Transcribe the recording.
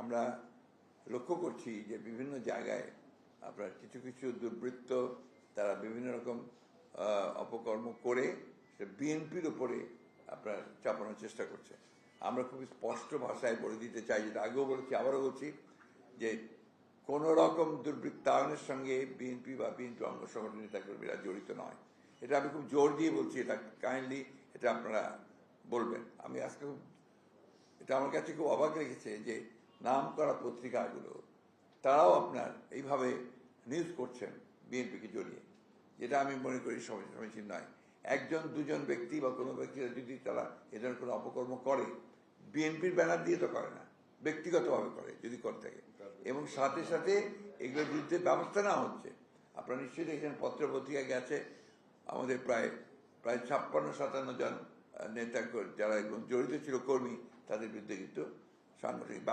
আমরা লক্ষ্য করছি যে বিভিন্ন জায়গায় আপনার কিছু কিছু দুর্বৃত্ত তারা বিভিন্ন রকম অপকর্ম করে বিএনপির উপরে আপনার চাপানোর চেষ্টা করছে। আমরা খুব স্পষ্ট ভাষায় বলে দিতে চাই, যেটা আগেও বলেছি আবারও বলছি, যে কোন রকম দুর্বৃত্তায়নের সঙ্গে বিএনপি বা বিএনপি অঙ্গ সংগঠন নেতাকর্মীরা জড়িত নয়। এটা আমি খুব জোর দিয়ে বলছি, এটা কাইন্ডলি এটা আপনারা বলবেন। আমি আজকে এটা আমার কাছে খুব অবাক লেগেছে যে নাম করা পত্রিকাগুলো তারাও আপনার এইভাবে নিউজ করছেন বিএনপিকে জড়িয়ে, যেটা আমি মনে করি সমীচীন নয়। একজন দুজন ব্যক্তি বা কোনো ব্যক্তিরা যদি তারা এ ধরনের কোনো অপকর্ম করে, বিএনপির ব্যানার দিয়ে তো করে না, ব্যক্তিগতভাবে করে যদি করে থাকে, এবং সাথে সাথে এগুলোর বিরুদ্ধে ব্যবস্থা নেওয়া হচ্ছে। আপনারা নিশ্চয়ই দেখেছেন পত্র পত্রিকায় গেছে আমাদের প্রায় 56-57 জন নেতা যারা জড়িত ছিল কর্মী, তাদের বিরুদ্ধে কিন্তু সাংগঠনিক